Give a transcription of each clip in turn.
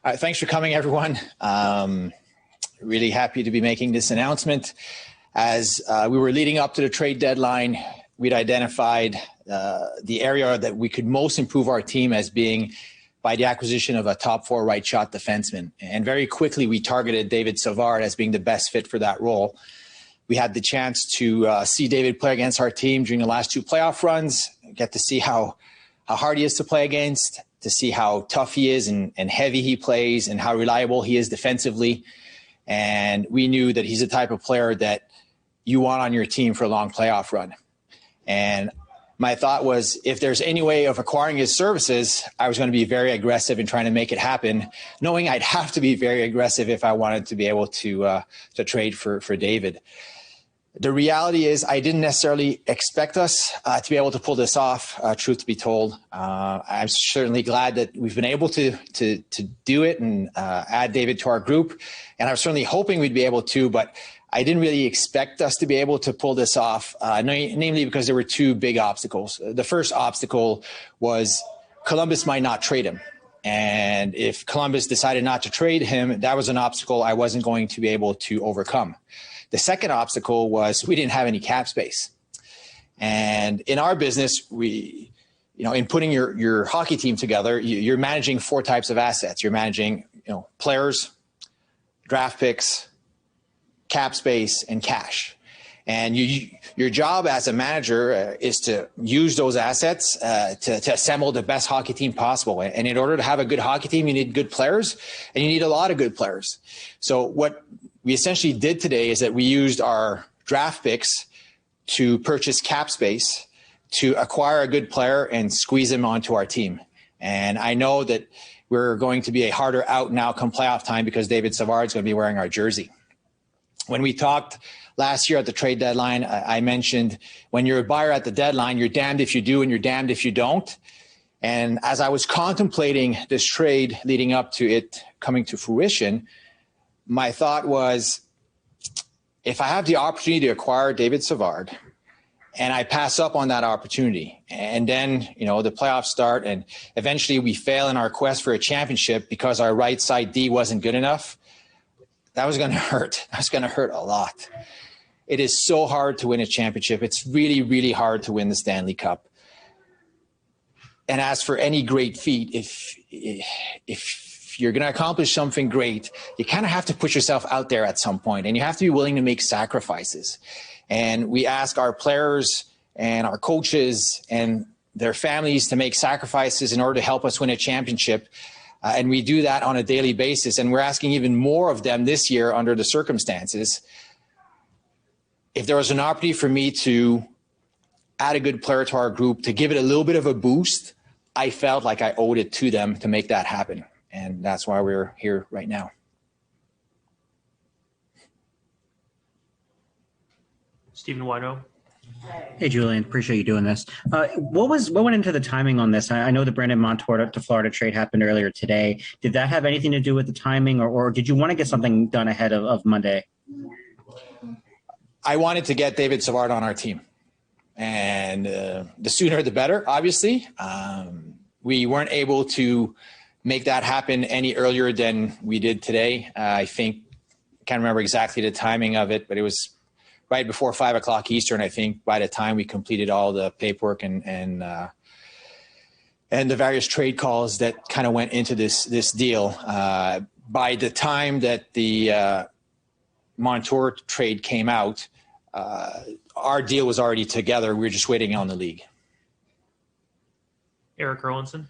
Thanks for coming, everyone. Really happy to be making this announcement. As we were leading up to the trade deadline, we'd identified the area that we could most improve our team as being by the acquisition of a top 4 right shot defenseman. And very quickly, we targeted David Savard as being the best fit for that role. We had the chance to see David play against our team during the last 2 playoff runs, get to see how hard he is to play against, to see how tough he is and heavy he plays and how reliable he is defensively. And we knew that he's the type of player that you want on your team for a long playoff run. And my thought was, if there's any way of acquiring his services, I was going to be very aggressive in trying to make it happen, knowing I'd have to be very aggressive if I wanted to be able to trade for David. The reality is I didn't necessarily expect us to be able to pull this off, truth be told. I'm certainly glad that we've been able to do it and add David to our group. And I was certainly hoping we'd be able to, but I didn't really expect us to be able to pull this off, namely because there were 2 big obstacles. The first obstacle was Columbus might not trade him. And if Columbus decided not to trade him, that was an obstacle I wasn't going to be able to overcome. The second obstacle was we didn't have any cap space. And in our business, in putting your hockey team together, you're managing 4 types of assets. You're managing, players, draft picks, cap space, and cash. And your job as a manager is to use those assets to assemble the best hockey team possible. And in order to have a good hockey team, you need good players, and you need a lot of good players. So what we essentially did today is that we used our draft picks to purchase cap space to acquire a good player and squeeze him onto our team. And I know that we're going to be a harder out now come playoff time because David Savard is going to be wearing our jersey. When we talked last year at the trade deadline, I mentioned when you're a buyer at the deadline, you're damned if you do and you're damned if you don't. And as I was contemplating this trade leading up to it coming to fruition, my thought was, if I have the opportunity to acquire David Savard and I pass up on that opportunity, and then, the playoffs start and eventually we fail in our quest for a championship because our right side D wasn't good enough, that was going to hurt. That's going to hurt a lot. It is so hard to win a championship. It's really, really hard to win the Stanley Cup. And as for any great feat, if you're going to accomplish something great, you kind of have to put yourself out there at some point, and you have to be willing to make sacrifices. And we ask our players and our coaches and their families to make sacrifices in order to help us win a championship. And we do that on a daily basis. And we're asking even more of them this year under the circumstances. If there was an opportunity for me to add a good player to our group, to give it a little bit of a boost, I felt like I owed it to them to make that happen. And that's why we're here right now. Stephen Wino. Hey, Julien, appreciate you doing this. What went into the timing on this? I know the Brandon Montour to Florida trade happened earlier today. Did that have anything to do with the timing, or did you want to get something done ahead of Monday? I wanted to get David Savard on our team. And the sooner the better, obviously. We weren't able to make that happen any earlier than we did today. I can't remember exactly the timing of it, but it was right before 5 o'clock Eastern. I think by the time we completed all the paperwork and the various trade calls that kind of went into this deal, by the time that the Montour trade came out, our deal was already together. We were just waiting on the league. Eric Erlinson.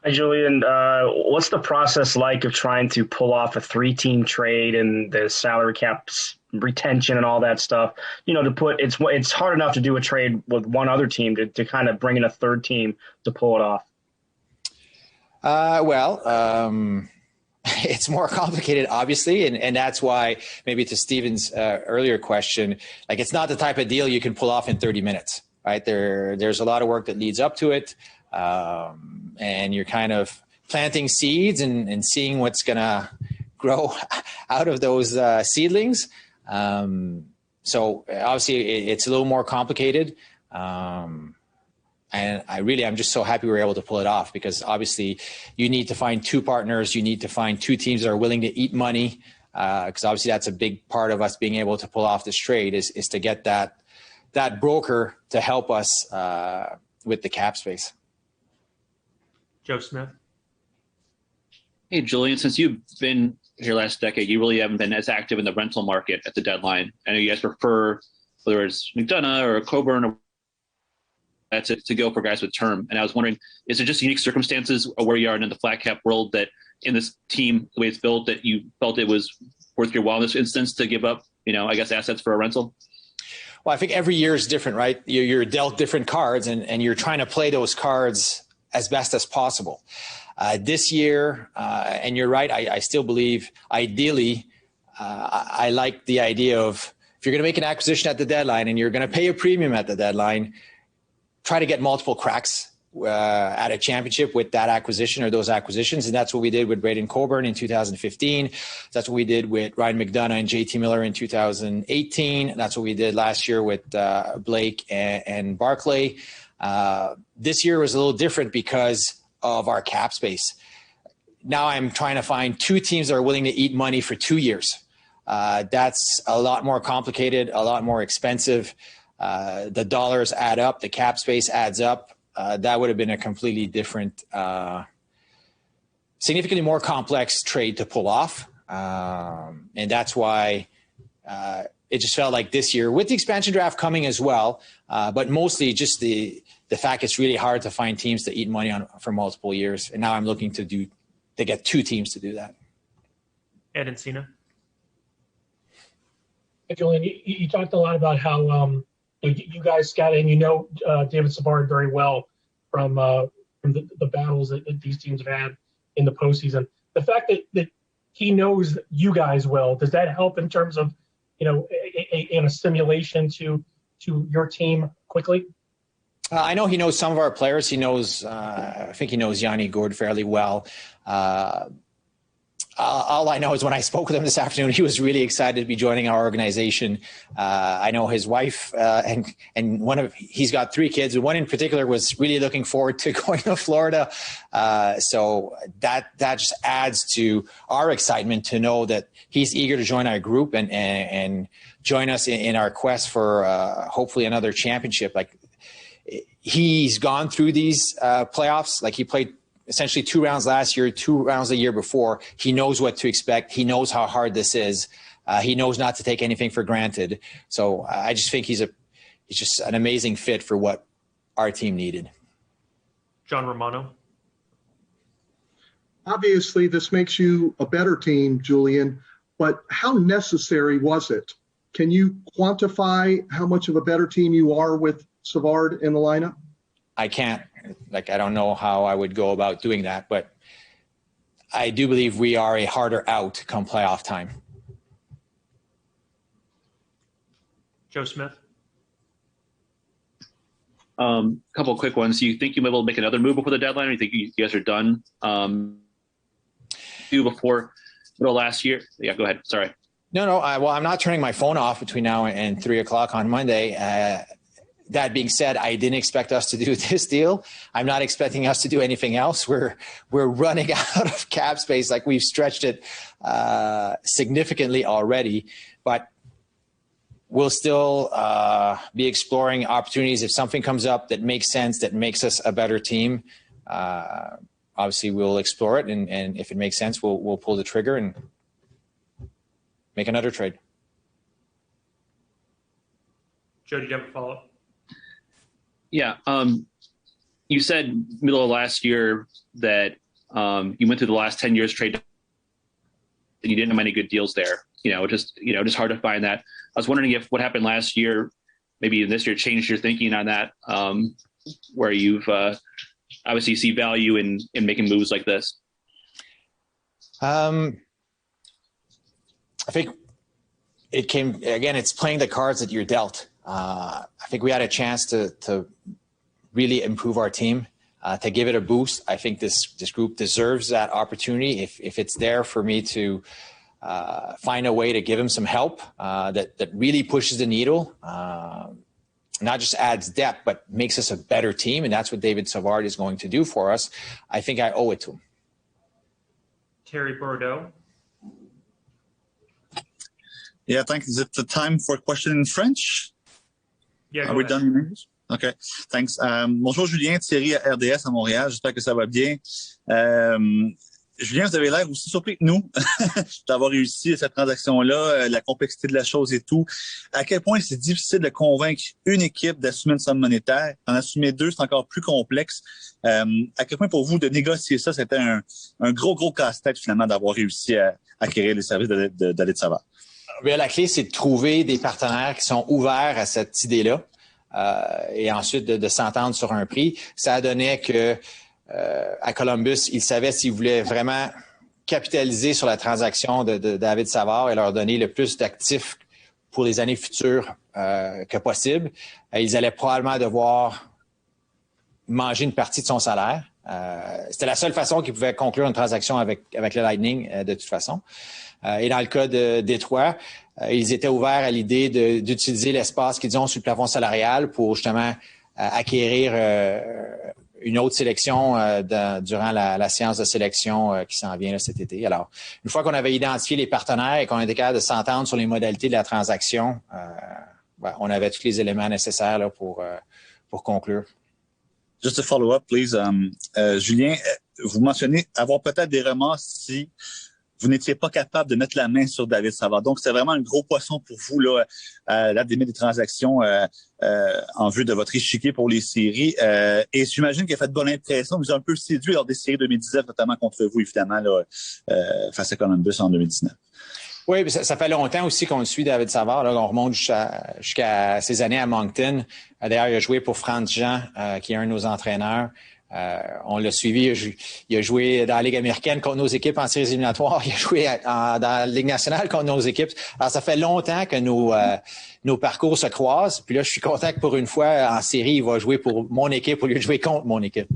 Hi, Julien. What's the process like of trying to pull off a 3-team trade and the salary caps retention and all that stuff? It's hard enough to do a trade with one other team to kind of bring in a third team to pull it off. It's more complicated, obviously, and that's why maybe to Steven's earlier question, like it's not the type of deal you can pull off in 30 minutes, right? There's a lot of work that leads up to it, and you're kind of planting seeds and seeing what's going to grow out of those seedlings. So obviously it's a little more complicated. I And I'm just so happy we were able to pull it off, because obviously you need to find two partners. You need to find two teams that are willing to eat money, because obviously that's a big part of us being able to pull off this trade is to get that broker to help us with the cap space. Joe Smith. Hey, Julien, since you've been here last decade, you really haven't been as active in the rental market at the deadline. I know you guys prefer, whether it's McDonough or Coburn, or to go for guys with term. And I was wondering, is it just unique circumstances where you are in the flat cap world that in this team, the way it's built, that you felt it was worth your while in this instance to give up, I guess, assets for a rental? Well, I think every year is different, right? You're dealt different cards, and you're trying to play those cards as best as possible. This year, and you're right, I still believe, ideally, I like the idea of, if you're going to make an acquisition at the deadline and you're going to pay a premium at the deadline, try to get multiple cracks at a championship with that acquisition or those acquisitions. And that's what we did with Braden Coburn in 2015. That's what we did with Ryan McDonough and JT Miller in 2018. That's what we did last year with Blake and Barclay. This year was a little different because of our cap space. Now I'm trying to find two teams that are willing to eat money for 2 years. That's a lot more complicated, a lot more expensive. The dollars add up, the cap space adds up. That would have been a completely different, significantly more complex trade to pull off. And that's why it just felt like this year, with the expansion draft coming as well, but mostly just the fact it's really hard to find teams to eat money on for multiple years. And now I'm looking to get two teams to do that. Ed and Cena. Hey, Julien, you talked a lot about how you guys scouted, and David Savard very well from the battles that these teams have had in the postseason. The fact that he knows you guys well, does that help in terms of in a simulation to your team quickly? I know he knows some of our players. He knows, I think he knows Yanni Gourde fairly well. All I know is when I spoke with him this afternoon, he was really excited to be joining our organization. I know his wife and he's got 3 kids, and one in particular was really looking forward to going to Florida. So that just adds to our excitement to know that he's eager to join our group and join us in our quest for hopefully another championship. Like, he's gone through these playoffs. Like, he played essentially 2 rounds last year, 2 rounds the year before. He knows what to expect. He knows how hard this is. He knows not to take anything for granted. So I just think he's just an amazing fit for what our team needed. John Romano. Obviously, this makes you a better team, Julien, but how necessary was it? Can you quantify how much of a better team you are with Savard in the lineup? I can't. I don't know how I would go about doing that, but I do believe we are a harder out come playoff time. Joe Smith. Couple of quick ones. Do you think you might be able to make another move before the deadline, or do you think you guys are done? Before middle last year? Yeah, go ahead. Sorry. No. I'm not turning my phone off between now and 3:00 on Monday. That being said, I didn't expect us to do this deal. I'm not expecting us to do anything else. We're running out of cap space. Like, we've stretched it significantly already, but we'll still be exploring opportunities. If something comes up that makes sense, that makes us a better team, obviously we'll explore it. And if it makes sense, we'll pull the trigger and make another trade. Joe, did you have a follow-up? Yeah. You said middle of last year that you went through the last 10 years trade and you didn't have any good deals there. Just hard to find that. I was wondering if what happened last year, maybe this year, changed your thinking on that, where you've obviously see value in making moves like this. I think it came, again, it's playing the cards that you're dealt. I think we had a chance to really improve our team, to give it a boost. I think this group deserves that opportunity. If it's there for me to find a way to give him some help that really pushes the needle, not just adds depth, but makes us a better team. And that's what David Savard is going to do for us. I think I owe it to him. Terry Bordeaux. Yeah, thanks. Is it the time for a question in French? Yeah, Are we done in English? OK. Thanks. Bonjour, Julien, Thierry à RDS à Montréal. J'espère que ça va bien. Julien, vous avez l'air aussi surpris que nous d'avoir réussi cette transaction-là, la complexité de la chose et tout. À quel point c'est difficile de convaincre une équipe d'assumer une somme monétaire. En assumer deux, c'est encore plus complexe. À quel point pour vous de négocier ça, c'était un gros casse-tête finalement d'avoir réussi à acquérir les services de David Savard? Bien, la clé, c'est de trouver des partenaires qui sont ouverts à cette idée-là et ensuite de s'entendre sur un prix. Ça a donné que à Columbus, ils savaient s'ils voulaient vraiment capitaliser sur la transaction de David Savard et leur donner le plus d'actifs pour les années futures que possible. Ils allaient probablement devoir manger une partie de son salaire. C'était la seule façon qu'ils pouvaient conclure une transaction avec le Lightning de toute façon. Et dans le cas de Détroit, ils étaient ouverts à l'idée d'utiliser l'espace qu'ils ont sur le plafond salarial pour justement acquérir une autre sélection durant la séance de sélection qui s'en vient là, cet été. Alors, une fois qu'on avait identifié les partenaires et qu'on était capable de s'entendre sur les modalités de la transaction, on avait tous les éléments nécessaires là, pour conclure. Just to follow up, please. Julien, vous mentionnez avoir peut-être des remords si vous n'étiez pas capable de mettre la main sur David Savard. Donc, c'est vraiment un gros poisson pour vous là, à des transactions en vue de votre échiquier pour les séries. Et j'imagine qu'il a fait de bonne impression. Vous avez un peu séduit lors des séries 2019, notamment contre vous, évidemment, là, face à Columbus en 2019. Oui, ça fait longtemps aussi qu'on le suit, David Savard. Là, on remonte jusqu'à ses années à Moncton. D'ailleurs, il a joué pour Franz Jean, qui est un de nos entraîneurs. On l'a suivi. Il a joué dans la Ligue américaine contre nos équipes en séries éliminatoires. Il a joué dans la Ligue nationale contre nos équipes. Alors, ça fait longtemps que nos parcours se croisent. Puis là, je suis content que pour une fois, en série, il va jouer pour mon équipe au lieu de jouer contre mon équipe.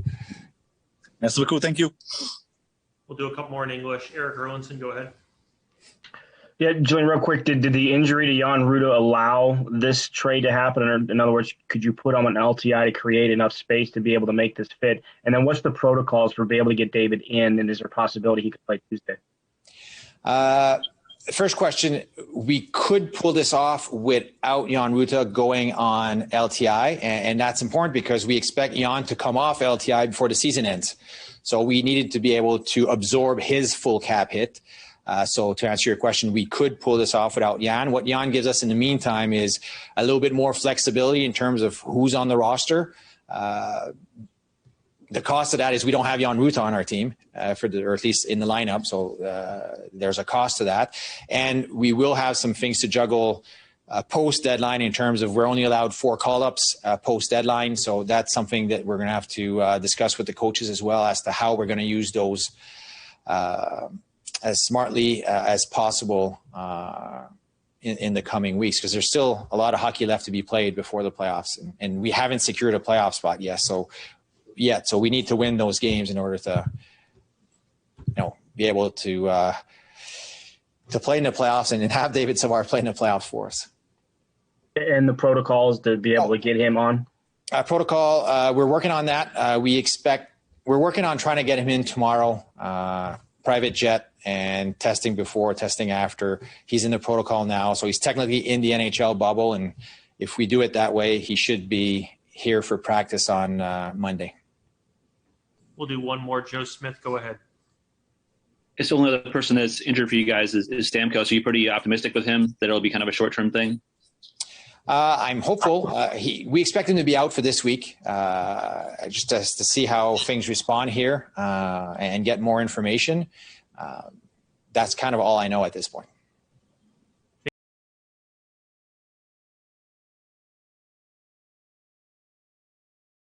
Merci beaucoup. Thank you. We'll do a couple more in English. Eric Erlinson, go ahead. Yeah, Julian, real quick, did the injury to Jan Ruda allow this trade to happen? Or in other words, could you put on an LTI to create enough space to be able to make this fit? And then what's the protocols for being able to get David in? And is there a possibility he could play Tuesday? First question, we could pull this off without Jan Ruta going on LTI. And that's important because we expect Jan to come off LTI before the season ends. So we needed to be able to absorb his full cap hit. So to answer your question, we could pull this off without Jan. What Jan gives us in the meantime is a little bit more flexibility in terms of who's on the roster. The cost of that is we don't have Jan Ruta on our team, or at least in the lineup. So there's a cost to that. And we will have some things to juggle post-deadline in terms of we're only allowed 4 call-ups post-deadline. So that's something that we're going to have to discuss with the coaches as well as to how we're going to use those as smartly as possible in the coming weeks, because there's still a lot of hockey left to be played before the playoffs, and we haven't secured a playoff spot yet. So we need to win those games in order to, be able to play in the playoffs and have David Savard play in the playoffs for us. And the protocols to be able to get him on? Protocol, we're working on that. We're working on trying to get him in tomorrow. Private jet and testing before, testing after. He's in the protocol now, so he's technically in the NHL bubble, and if we do it that way, he should be here for practice on Monday. We'll do one more. Joe Smith, go ahead. It's the only other person that's injured for you guys is Stamkos. So you're pretty optimistic with him that it'll be kind of a short-term thing? I'm hopeful. We expect him to be out for this week, just to see how things respond here and get more information. That's kind of all I know at this point.